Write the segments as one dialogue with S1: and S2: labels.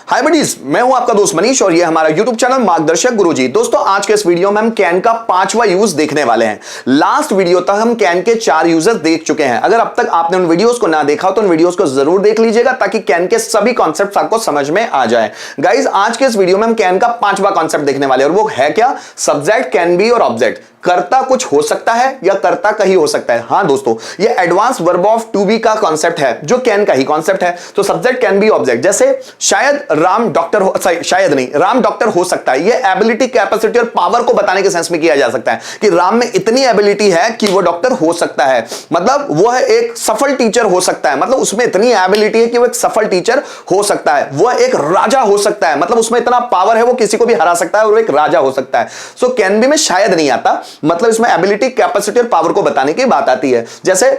S1: हाय buddies, मैं हूं आपका दोस्त मनीष और ये हमारा YouTube चैनल मार्गदर्शक गुरुजी। दोस्तों, आज के इस वीडियो में हम कैन का 5वां यूज देखने वाले हैं। लास्ट वीडियो तक हम कैन के 4 यूजेस देख चुके हैं। अगर अब तक आपने उन वीडियोस को ना देखा हो तो उन वीडियोस को जरूर देख लीजिएगा ताकि कैन के सभी कॉन्सेप्ट्स आपको समझ में आ जाए। गाइज, आज के इस वीडियो में हम कैन का 5वां कॉन्सेप्ट देखने वाले हैं और वो है क्या? सब्जेक्ट कैन बी और ऑब्जेक्ट। कर्ता कुछ हो सकता है या कर्ता कहीं हो सकता है। हाँ दोस्तों, ये advance verb of to be का कॉन्सेप्ट है जो कैन का ही कॉन्सेप्ट है। तो सब्जेक्ट कैन बी ऑब्जेक्ट। जैसे शायद राम डॉक्टर हो, शायद नहीं, राम डॉक्टर हो सकता है। ये एबिलिटी, कैपेसिटी और पावर को बताने के सेंस में किया जा सकता है कि राम में इतनी एबिलिटी है कि वो डॉक्टर हो सकता है। मतलब वो एक सफल टीचर हो सकता है, मतलब उसमें इतनी एबिलिटी है कि वो एक सफल टीचर हो सकता है। वो एक राजा हो सकता है, मतलब उसमें इतना पावर है वो किसी को भी हरा सकता है और वो एक राजा हो सकता है। सो कैन बी में शायद नहीं आता, मतलब इसमें एबिलिटी, कैपेसिटी और पावर को बताने की बात आती है। जैसे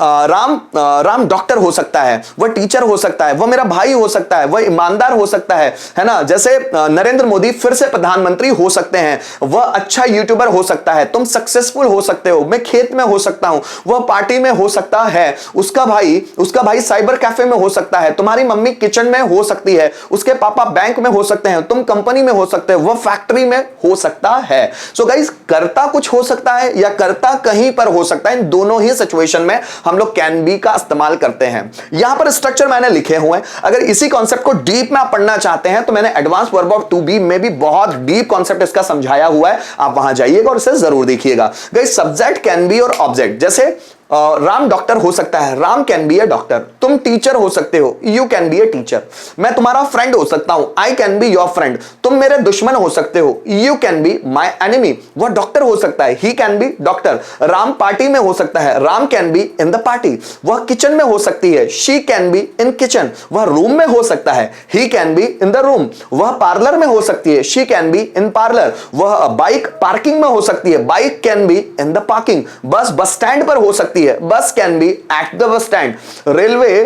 S1: राम डॉक्टर हो सकता है, वह टीचर हो सकता है, वह मेरा भाई हो सकता है, वह ईमानदार हो सकता है ना। जैसे नरेंद्र मोदी फिर से प्रधानमंत्री हो सकते हैं, वह अच्छा यूट्यूबर हो सकता है, तुम सक्सेसफुल हो सकते हो, मैं खेत में हो सकता हूं, वह पार्टी में हो सकता है, उसका भाई साइबर कैफे में हो सकता है, तुम्हारी मम्मी किचन में हो सकती है, उसके पापा बैंक में हो सकते हैं, तुम कंपनी में हो सकते हो, वह फैक्ट्री में हो सकता है। सो गाइस, कर्ता कुछ हो सकता है या कर्ता कहीं पर हो सकता है। इन दोनों ही सिचुएशन में हम लोग कैन बी का इस्तेमाल करते हैं। यहां पर स्ट्रक्चर मैंने लिखे हुए हैं। अगर इसी कॉन्सेप्ट को डीप में आप पढ़ना चाहते हैं तो मैंने advance verb of to be में भी बहुत डीप कॉन्सेप्ट इसका समझाया हुआ है, आप वहां जाइएगा और इसे जरूर देखिएगा। गाइस, सब्जेक्ट कैन बी और ऑब्जेक्ट। जैसे राम डॉक्टर हो सकता है, Ram can be A doctor. तुम टीचर हो सकते हो, you can be a teacher. मैं तुम्हारा फ्रेंड हो सकता हूं, I can be your friend. तुम मेरे दुश्मन हो सकते हो, you can be my enemy. वह डॉक्टर हो सकता है, ही can B doctor. Ram party में हो सकता है, Ram can be in the party. वह किचन में हो सकती है, she can be in kitchen. वह रूम में हो सकता है, ही can be in the room. वह पार्लर में हो सकती है, she can be in parlour. वह बाइक पार्किंग में हो सकती है, bike can be in the parking. बस बस स्टैंड पर हो सकती है, बस can be at the bus stand. Railway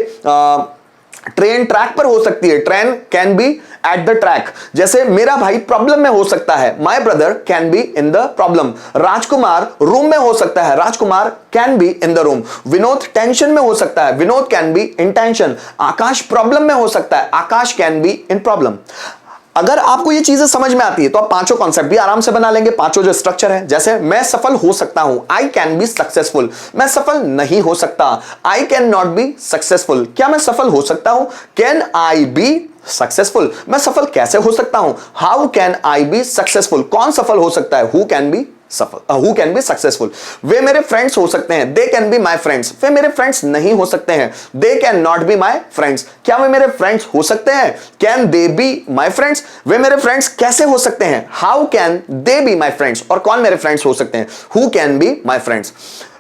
S1: train track पर हो सकती है, train can be at the track. जैसे मेरा भाई प्रॉब्लम में हो सकता है, my brother can be in the problem. Rajkumar room में हो सकता है, Rajkumar can be in the room. Vinod tension में हो सकता है, Vinod can be in tension. Akash problem में हो सकता है, Akash can be in problem. अगर आपको ये चीजें समझ में आती है तो आप पांचों कॉन्सेप्ट भी आराम से बना लेंगे। पांचों जो स्ट्रक्चर है, जैसे मैं सफल हो सकता हूं, आई कैन बी सक्सेसफुल। मैं सफल नहीं हो सकता, I can not be successful. क्या मैं सफल हो सकता हूं? Can I be successful. मैं सफल कैसे हो सकता हूं? How can I be successful. कौन सफल हो सकता है? Who can be who can be successful. वे मेरे फ्रेंड्स हो सकते हैं, they can be my friends. वे मेरे फ्रेंड्स नहीं हो सकते हैं, they can not be my friends. क्या वे मेरे फ्रेंड्स हो सकते हैं? Can they be my friends. वे मेरे फ्रेंड्स कैसे हो सकते हैं? How can they be my friends. और कौन मेरे फ्रेंड्स हो सकते हैं? Who can be my friends.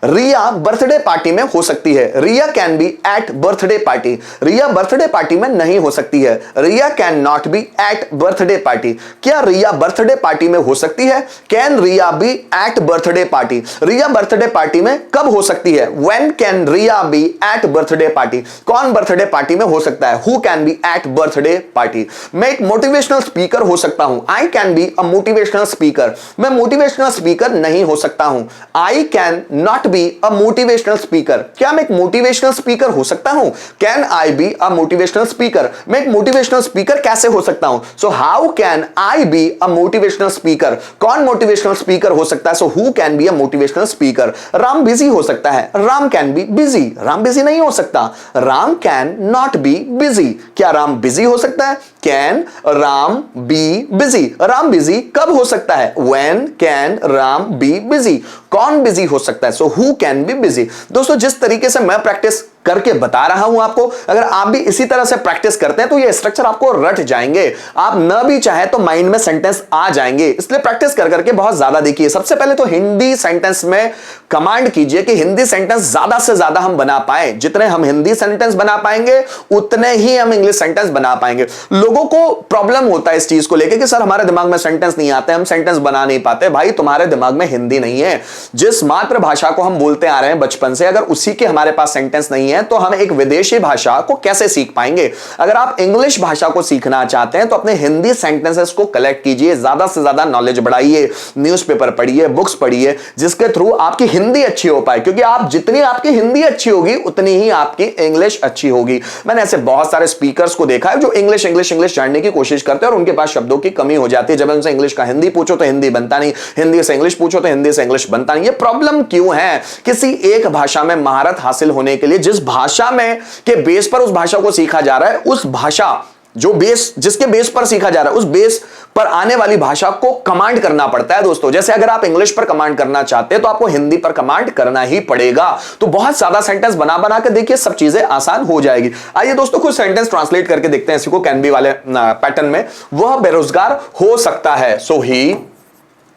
S1: Riya birthday party में हो सकती है, Riya can be at birthday party. Riya birthday party में नहीं हो सकती है, Riya can not be at birthday party. क्या रिया बर्थडे पार्टी में हो सकती है? Can Riya be at birthday party. Riya birthday party में कब हो सकती है? When can Riya be at birthday party. कौन बर्थडे पार्टी में हो सकता है? Who can be at birthday party. मैं एक मोटिवेशनल स्पीकर हो सकता हूं, I can be a motivational speaker. मैं मोटिवेशनल स्पीकर नहीं हो सकता हूं, I can not be a motivational speaker. क्या मैं एक मोटिवेशनल स्पीकर हो सकता हूं? Can I B a motivational speaker. मैं एक मोटिवेशनल स्पीकर कैसे हो सकता हूं? So how can I B a motivational speaker. कौन मोटिवेशनल स्पीकर हो सकता है? So who can be a motivational speaker. Ram busy हो सकता है, Ram can be busy. Ram busy नहीं हो सकता, Ram can not be busy. क्या राम बिजी हो सकता है? Can Ram be busy. Ram busy कब हो सकता है? When can Ram be busy. कौन बिजी हो सकता है? So who can be busy. दोस्तों, जिस तरीके से मैं प्रैक्टिस करके बता रहा हूं आपको, अगर आप भी इसी तरह से प्रैक्टिस करते हैं तो ये स्ट्रक्चर आपको रट जाएंगे। आप न भी चाहे तो माइंड में सेंटेंस आ जाएंगे। इसलिए प्रैक्टिस कर करके बहुत ज्यादा देखिए। सबसे पहले तो हिंदी सेंटेंस में कमांड कीजिए कि हिंदी सेंटेंस ज्यादा से ज्यादा हम बना पाए। जितने हम हिंदी सेंटेंस बना पाएंगे उतने ही हम इंग्लिश सेंटेंस बना पाएंगे। लोगों को प्रॉब्लम होता है इस चीज को लेकर कि सर हमारे दिमाग में सेंटेंस नहीं आते, हम सेंटेंस बना नहीं पाते। भाई, तुम्हारे दिमाग में हिंदी नहीं है। जिस मातृभाषा को हम बोलते आ रहे हैं बचपन से, अगर उसी के हमारे पास सेंटेंस नहीं है है तो हम एक विदेशी भाषा को कैसे सीख पाएंगे। अगर आप इंग्लिश भाषा को सीखना चाहते हैं तो अपने हिंदी सेंटेंसेस को कलेक्ट कीजिए, ज्यादा से ज्यादा नॉलेज बढ़ाइए, न्यूज़पेपर पढ़िए, बुक्स पढ़िए, जिसके थ्रू आपकी हिंदी अच्छी हो पाए, क्योंकि आप जितनी आपकी हिंदी अच्छी होगी उतनी ही आपकी इंग्लिश अच्छी होगी। मैंने ऐसे बहुत सारे स्पीकर्स को देखा है जो इंग्लिश इंग्लिश इंग्लिश जानने की कोशिश करते हैं और उनके पास शब्दों की कमी हो जाती है। जब उनसे इंग्लिश का हिंदी पूछो तो हिंदी बनता नहीं, हिंदी से इंग्लिश पूछो तो हिंदी से इंग्लिश बनता नहीं। ये प्रॉब्लम क्यों है? किसी एक भाषा में महारत हासिल होने के लिए जिस भाषा में के बेस पर उस भाषा को सीखा जा रहा है, उस भाषा जो बेस जिसके बेस पर सीखा जा रहा है उस बेस पर आने वाली भाषा को कमांड करना पड़ता है दोस्तों। जैसे अगर आप इंग्लिश पर कमांड करना चाहते हैं तो आपको हिंदी पर कमांड करना ही पड़ेगा। तो बहुत ज्यादा सेंटेंस बना बना के देखिए, सब चीजें आसान हो जाएगी। आइए दोस्तों कुछ सेंटेंस ट्रांसलेट करके देखते हैं इसी को कैन बी वाले पैटर्न में। वह बेरोजगार हो सकता है, सो ही,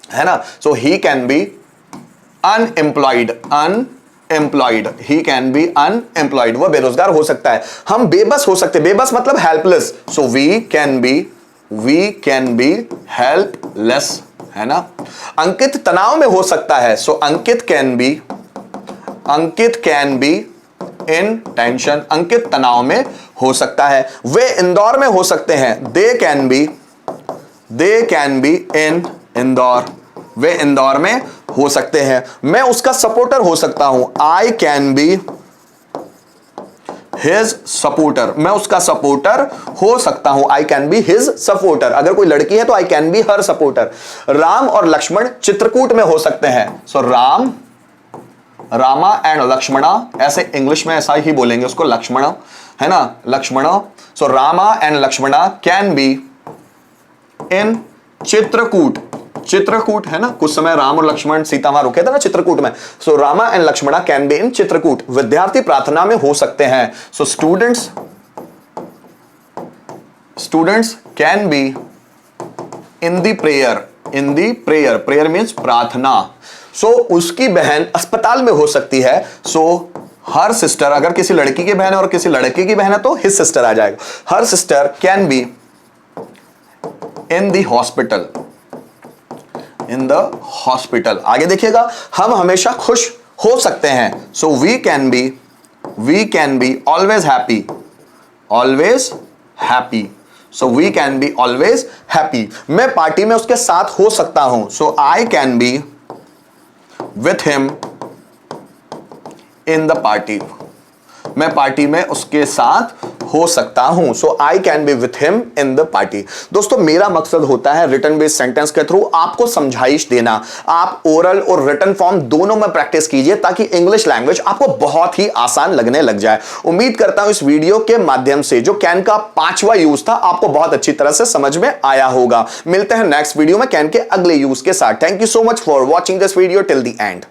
S1: है ना, so he can be unemployed, unemployed, he can be unemployed, वह बेरोजगार हो सकता है। हम बेबस हो सकते, बेबस मतलब helpless, so we can be helpless, है ना। अंकित तनाव में हो सकता है, so Ankit can be in tension, Ankit तनाव में हो सकता है। वे इंदौर में हो सकते हैं, they can be in Indore, वे इंदौर में हो सकते हैं। मैं उसका सपोर्टर हो सकता हूं, I can be his supporter, मैं उसका सपोर्टर हो सकता हूं, I can be his supporter. अगर कोई लड़की है तो आई can B her supporter. Ram और लक्ष्मण चित्रकूट में हो सकते हैं, सो रामा एंड लक्ष्मणा, ऐसे इंग्लिश में ऐसा ही बोलेंगे उसको, लक्ष्मण, है ना, Lakshman. So Rama and Lakshmana can be in Chitrakoot, Chitrakoot, है ना, कुछ समय राम और लक्ष्मण सीता वहां रुके थे ना चित्रकूट में। So Rama and Lakshmana can be in Chitrakoot. विद्यार्थी प्रार्थना में हो सकते हैं, so students can be in the prayer, prayer means प्रार्थना। सो उसकी बहन अस्पताल में हो सकती है, सो हर सिस्टर, अगर किसी लड़की की बहन है और किसी लड़के की बहन है तो हिज सिस्टर आ जाएगा। Her sister can be in the hospital, in the hospital. आगे देखिएगा, हम हमेशा खुश हो सकते हैं, so we can be always happy, so we can be always happy. मैं पार्टी में उसके साथ हो सकता हूं, so I can be with him in the party, मैं पार्टी में उसके साथ हो सकता हूं, so I can be with him in the party. दोस्तों मेरा मकसद होता है रिटन बेस्ड सेंटेंस के थ्रू आपको समझाइश देना। आप ओरल और रिटन फॉर्म दोनों में प्रैक्टिस कीजिए ताकि इंग्लिश लैंग्वेज आपको बहुत ही आसान लगने लग जाए। उम्मीद करता हूं इस वीडियो के माध्यम से जो कैन का 5वां यूज था आपको बहुत अच्छी तरह से समझ में आया होगा। मिलते हैं नेक्स्ट वीडियो में कैन के अगले यूज के साथ। Thank you so much for watching this video till the end.